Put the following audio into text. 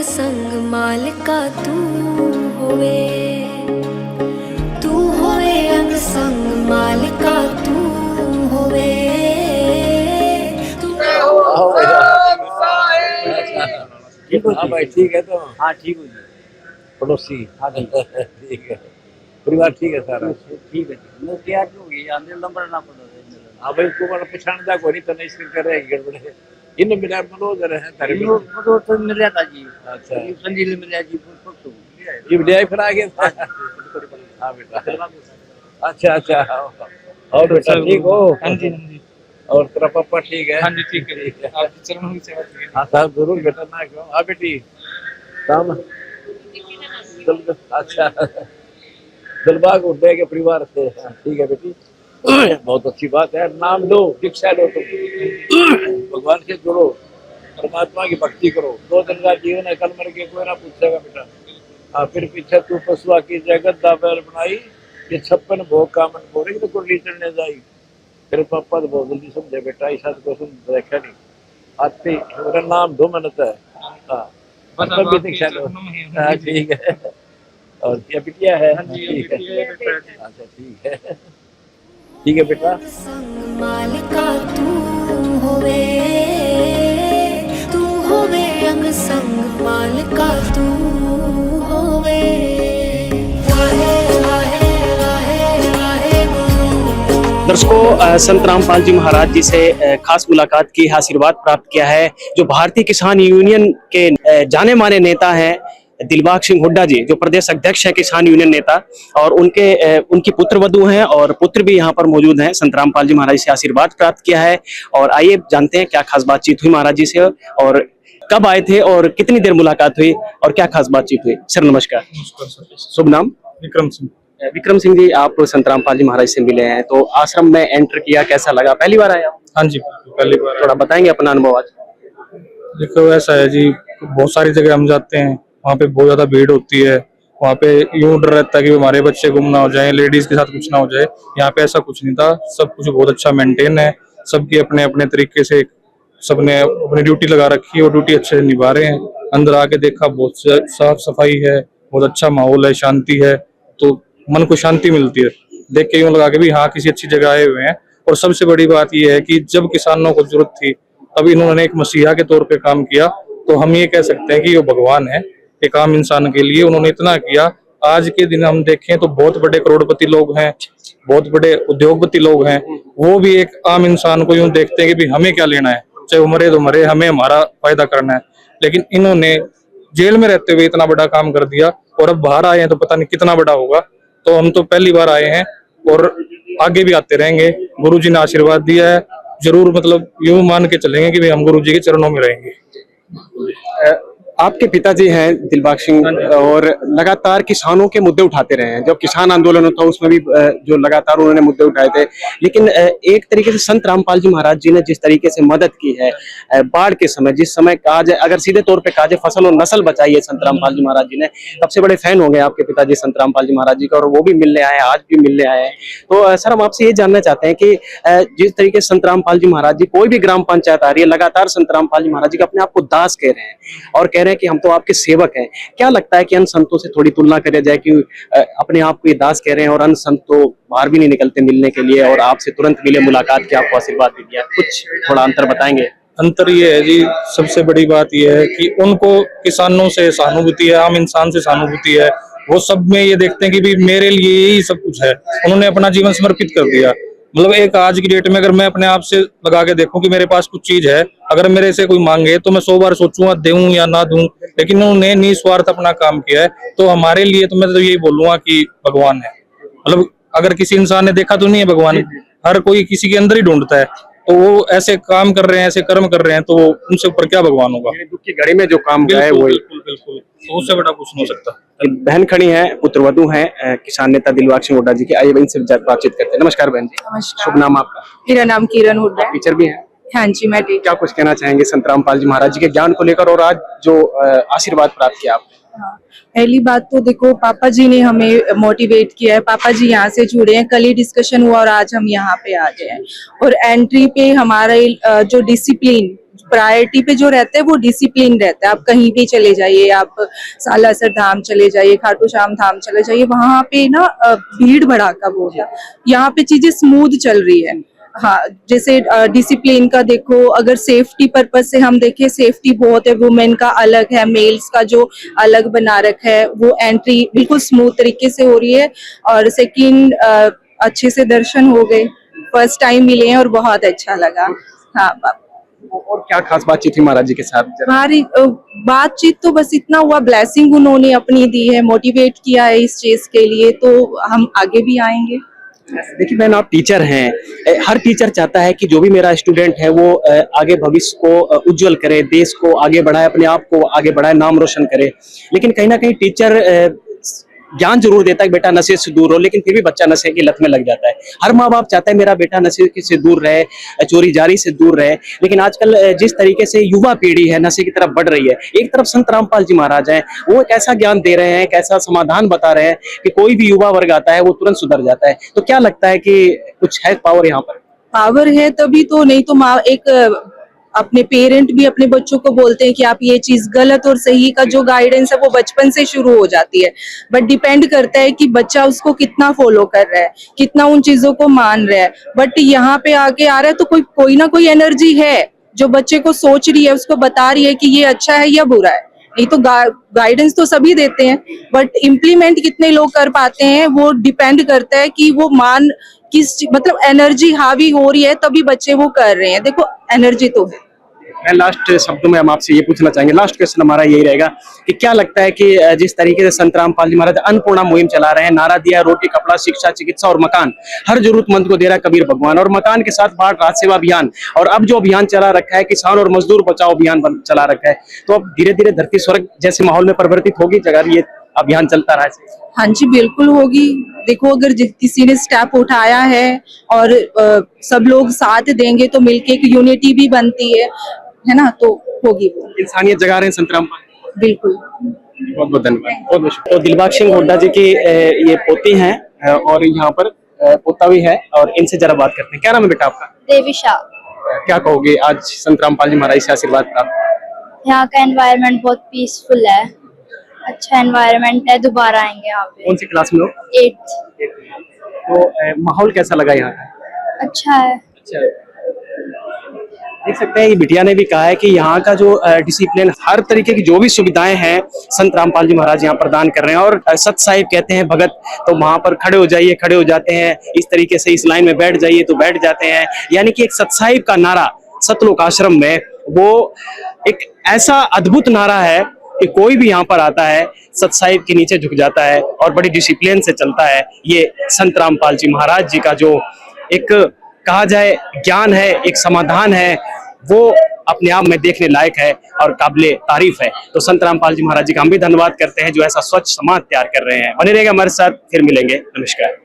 संग मालिका तू होवे अंग संग मालिका तू होवे ठीक हो हाँ भाई ठीक है। तो हाँ ठीक हो जी। पड़ोसी हाँ जी ठीक है, परिवार ठीक है सारा। ठीक है जी। तैयार होगी आंदे नंबर ना पड़ो हाँ भाई उसको मतलब पहचानता कोई नहीं तो नहीं स्क्रीन कर रहे हैं गड़बड़े इन बिना मनो जरा है तारे इन फोटो तो मिल जाता जी। अच्छा ये संजील मिल जाती फोटो ये बढ़िया फिर आ गया। हाँ बेटा अच्छा अच्छा। और बेटा ठीक हो? हाँ जी हाँ जी और तेरा पापा ठीक है? हाँ जी ठीक है। आपके चरणों की सेवा करेंगे। हाँ साहब जरूर बेटा ना क्यों। हाँ बेटी काम अच्छा दिलबाग उड्डे के परिवार से। हाँ, ठीक है बेटी बहुत अच्छी बात है। नाम दो दीक्षा लो तुम भगवान से जुड़ो परमात्मा की भक्ति करो। 2 दिन का जीवन है, कल मर के कोई ना पूछेगा बेटा। हाँ फिर पीछे तू पशुआ की जगत दावेल बनाई ये 56 भोग कामन बोरे तो कुंडली चढ़ने जाई। फिर पापा तो बहुत जल्दी समझे बेटा ऐसा तो सुन देखा नहीं आते मेरा नाम दो मनत है। हाँ बस मतलब अब भी आपके दीक्षा लो। चरणों में ही हूँ। हाँ ठीक है। और ये बिटिया है? हाँ जी ठीक है ये बेटा जी। अच्छा ठीक है बेटा। संग मालिका तू होवे अंग संग मालिका तू होवे दर्शकों संत रामपाल जी महाराज जी से खास मुलाकात की, आशीर्वाद प्राप्त किया है। जो भारतीय किसान यूनियन के जाने माने नेता हैं दिलबाग सिंह हुड्डा जी, जो प्रदेश अध्यक्ष है किसान यूनियन नेता, और उनकी पुत्र वधू हैं और पुत्र भी यहाँ पर मौजूद हैं। संत रामपाल जी महाराज से आशीर्वाद प्राप्त किया है और आइए जानते हैं क्या खास बातचीत हुई महाराज जी से और कब आए थे और कितनी देर मुलाकात हुई और क्या खास बातचीत हुई। सर नमस्कार। नमस्कार सर। शुभ नाम? विक्रम सिंह। विक्रम सिंह जी, आप संत रामपाल जी महाराज से मिले हैं तो आश्रम में एंटर किया, कैसा लगा? पहली बार आया? हाँ जी पहली बार। थोड़ा बताएंगे अपना अनुभव आज। देखो ऐसा है जी, बहुत सारी जगह हम जाते हैं, वहाँ पे बहुत ज्यादा भीड़ होती है। वहाँ पे यूं डर रहता है कि हमारे बच्चे गुम ना हो जाए, लेडीज के साथ कुछ ना हो जाए। यहाँ पे ऐसा कुछ नहीं था, सब कुछ बहुत अच्छा मेंटेन है। सबकी अपने अपने तरीके से सबने अपनी ड्यूटी लगा रखी है और ड्यूटी अच्छे से निभा रहे हैं। अंदर आके देखा बहुत साफ सफाई है, बहुत अच्छा माहौल है, शांति है, तो मन को शांति मिलती है देख के। यूं लगा के भी हाँ किसी अच्छी जगह आए हुए हैं। और सबसे बड़ी बात यह है कि जब किसानों को जरूरत थी तब इन्होंने एक मसीहा के तौर पे काम किया, तो हम ये कह सकते हैं कि वो भगवान है एक आम इंसान के लिए। उन्होंने इतना किया, आज के दिन हम देखें तो बहुत बड़े करोड़पति लोग हैं, बहुत बड़े उद्योगपति लोग हैं, वो भी एक आम इंसान को यूं देखते हैं कि भाई हमें क्या लेना है, चाहे वो मरे तो मरे, हमें हमारा फायदा करना है। लेकिन इन्होंने जेल में रहते हुए इतना बड़ा काम कर दिया और अब बाहर आए हैं तो पता नहीं कितना बड़ा होगा। तो हम तो पहली बार आए हैं और आगे भी आते रहेंगे। गुरुजी ने आशीर्वाद दिया है, जरूर मतलब यूं मान के चलेंगे कि भाई हम गुरुजी के चरणों में रहेंगे। आपके पिताजी हैं दिलबाग सिंह और लगातार किसानों के मुद्दे उठाते रहे हैं। जब किसान आंदोलन होता उसमें भी जो लगातार उन्होंने मुद्दे उठाए थे, लेकिन एक तरीके से संत रामपाल जी महाराज जी ने जिस तरीके से मदद की है बाढ़ के समय, जिस समय कहा जाए अगर सीधे तौर पे कहा जाए फसल और नस्ल बचाई है संत रामपाल जी महाराज जी ने, सबसे बड़े फैन हो गए आपके पिताजी संत रामपाल जी महाराज जी का और वो भी मिलने आए, आज भी मिलने आए हैं। तो सर हम आपसे ये जानना चाहते हैं कि जिस तरीके से संत रामपाल जी महाराज जी कोई भी ग्राम पंचायत आ रही है लगातार संत रामपाल जी महाराज जी का अपने आप को दास कह रहे हैं और कह रहे हैं कि हम तो आपके सेवक हैं। क्या लगता है कि अन्य संतों से थोड़ी तुलना करी जाए कि अपने आप को ये दास कह रहे हैं और अन्य संत तो बाहर भी नहीं निकलते मिलने के लिए और आपसे तुरंत मिले, मुलाकात की, आपको आशीर्वाद भी दिया, कुछ थोड़ा अंतर बताएंगे? अंतर ये है जी, सबसे बड़ी बात ये है कि उनको किसानों से सहानुभूति है, आम इंसान से सहानुभूति है। वो सब में ये देखते हैं कि भी मेरे लिए यही सब कुछ है। उन्होंने अपना जीवन समर्पित कर दिया। मतलब एक आज की डेट में अगर मैं अपने आप से लगा के देखूं कि मेरे पास कुछ चीज है, अगर मेरे से कोई मांगे तो मैं 100 बार सोचूंगा दूं या ना दूं, लेकिन उन्होंने निस्वार्थ अपना काम किया है। तो हमारे लिए तो मैं तो यही बोलूंगा कि भगवान है। मतलब अगर किसी इंसान ने देखा तो नहीं है भगवान, हर कोई किसी के अंदर ही ढूंढता है। तो वो ऐसे काम कर रहे हैं, ऐसे कर्म कर रहे हैं, तो उनसे ऊपर क्या भगवान होगा। दुख की घड़ी में जो काम किया है वो बिल्कुल बिल्कुल, तो उससे बड़ा कुछ नहीं हो सकता। बहन खड़ी है, पुत्रवधू है किसान नेता दिलबाग सिंह हुड्डा जी की। आइए इनसे बातचीत करते हैं। नमस्कार बहन जी। नमस्कार। शुभ नाम आपका? मेरा नाम किरण हुड्डा है। टीचर भी है? हाँ जी मैं टीचर। क्या कुछ कहना चाहेंगे संत रामपाल जी महाराज जी के ज्ञान को लेकर और आज जो आशीर्वाद प्राप्त किया आपने? हाँ, पहली बात तो देखो पापा जी ने हमें मोटिवेट किया है। पापा जी यहाँ से जुड़े हैं, कल ही डिस्कशन हुआ और आज हम यहाँ पे आ गए हैं। और एंट्री पे हमारे जो डिसिप्लिन प्रायोरिटी पे जो रहता है वो डिसिप्लिन रहता है। आप कहीं भी चले जाइए, आप सालासर धाम चले जाइए, खाटू श्याम धाम चले जाइए, वहां पे ना भीड़ भड़ाका बहुत है। यहाँ पे चीजें स्मूथ चल रही है। हाँ, जैसे डिसिप्लिन का देखो, अगर सेफ्टी पर्पज से हम देखें, सेफ्टी बहुत है, वुमेन का अलग है, मेल्स का जो अलग बना रखा है, वो एंट्री बिल्कुल स्मूथ तरीके से हो रही है। और सेकंड, अच्छे से दर्शन हो गए, फर्स्ट टाइम मिले हैं और बहुत अच्छा लगा। हाँ, और क्या खास बातचीत हुई महाराज जी के साथ? हमारी बातचीत तो बस इतना हुआ, ब्लेसिंग उन्होंने अपनी दी है, मोटिवेट किया है इस चीज के लिए, तो हम आगे भी आएंगे। देखिए बहन, आप टीचर हैं, हर टीचर चाहता है कि जो भी मेरा स्टूडेंट है वो आगे भविष्य को उज्जवल करे, देश को आगे बढ़ाए, अपने आप को आगे बढ़ाए, नाम रोशन करे। लेकिन कहीं ना कहीं टीचर ज्ञान जरूर देता है कि बेटा नशे से दूर हो, लेकिन फिर भी बच्चा नशे की लत में लग जाता है। हर माँ बाप चाहता है मेरा बेटा नशे से दूर रहे, चोरी जारी से दूर रहे। लेकिन आजकल जिस तरीके से युवा पीढ़ी है नशे की तरफ बढ़ रही है, एक तरफ संत रामपाल जी महाराज हैं, वो एक ऐसा ज्ञान दे रहे हैं, एक ऐसा समाधान बता रहे हैं कि कोई भी युवा वर्ग आता है वो तुरंत सुधर जाता है। तो क्या लगता है कि कुछ है पावर यहाँ पर? पावर है तभी तो, नहीं तो माँ एक अपने पेरेंट भी अपने बच्चों को बोलते हैं कि आप ये चीज गलत और सही का जो गाइडेंस है वो बचपन से शुरू हो जाती है। बट डिपेंड करता है कि बच्चा उसको कितना फॉलो कर रहा है, कितना उन चीजों को मान रहा है। बट यहाँ पे आके आ रहा है तो कोई ना कोई एनर्जी है जो बच्चे को सोच रही है, उसको बता रही है कि ये अच्छा है या बुरा है। नहीं तो गाइडेंस तो सभी देते हैं, बट इम्प्लीमेंट कितने लोग कर पाते हैं वो डिपेंड करता है कि वो मतलब एनर्जी हावी हो रही है तभी बच्चे वो कर रहे हैं। देखो एनर्जी तो है। मैं लास्ट शब्दों में हम आपसे ये पूछना चाहेंगे, लास्ट क्वेश्चन हमारा यही रहेगा कि क्या लगता है कि जिस तरीके से संत रामपाल जी महाराज अन्नपूर्णा मुहिम चला रहे हैं, नारा दिया रोटी कपड़ा शिक्षा चिकित्सा और मकान, हर जरूरतमंद को दे रहा कबीर भगवान, और मकान के साथ बाढ़ राहत सेवा अभियान, और अब जो अभियान चला रखा है किसान और मजदूर बचाओ अभियान चला रखा है, तो अब धीरे धीरे धरती स्वर्ग जैसे माहौल में परिवर्तित होगी अगर ये अभियान चलता रहा है? हाँ जी, बिल्कुल होगी। देखो अगर किसी ने स्टेप उठाया है और सब लोग साथ देंगे तो मिलके एक यूनिटी भी बनती है ना, तो होगी वो। इंसानियत जगा रहे हैं संत रामपाल। बिल्कुल। बहुत बहुत धन्यवाद। बहुत बहुत। तो दिलबाग सिंह हुड्डा जी की ये पोती हैं और यहाँ पर पोता भी है, और इनसे जरा बात करते हैं। क्या नाम है बेटा आपका? देविशा। क्या कहोगे आज संत रामपाल जी महाराज से आशीर्वाद प्राप्त? यहाँ का एनवायरनमेंट बहुत पीसफुल है, अच्छा एनवायरनमेंट है, दोबारा आएंगे यहाँ पे। कौन सी क्लास में हो? 8th। तो माहौल कैसा लगा यहाँ का? अच्छा है। अच्छा, देख सकते हैं ये बिटिया ने भी कहा है कि यहाँ का जो डिसिप्लिन, हर तरीके की जो भी सुविधाएं हैं संत रामपाल जी महाराज यहाँ प्रदान कर रहे हैं। और सत साहिब कहते हैं भगत, तो वहां पर खड़े हो जाइए, खड़े हो जाते हैं, इस तरीके से इस लाइन में बैठ जाइए तो बैठ जाते हैं। यानी कि एक सत साहिब का नारा सतलोक आश्रम में, वो एक ऐसा अद्भुत नारा है कि कोई भी यहाँ पर आता है सत साहिब के नीचे झुक जाता है और बड़ी डिसिप्लिन से चलता है। ये संत रामपाल जी महाराज जी का जो एक कहा जाए ज्ञान है, एक समाधान है, वो अपने आप में देखने लायक है और काबिले तारीफ है। तो संत रामपाल जी महाराज जी का हम भी धन्यवाद करते हैं जो ऐसा स्वच्छ समाज तैयार कर रहे हैं। बने रहेगा हमारे साथ, फिर मिलेंगे। नमस्कार।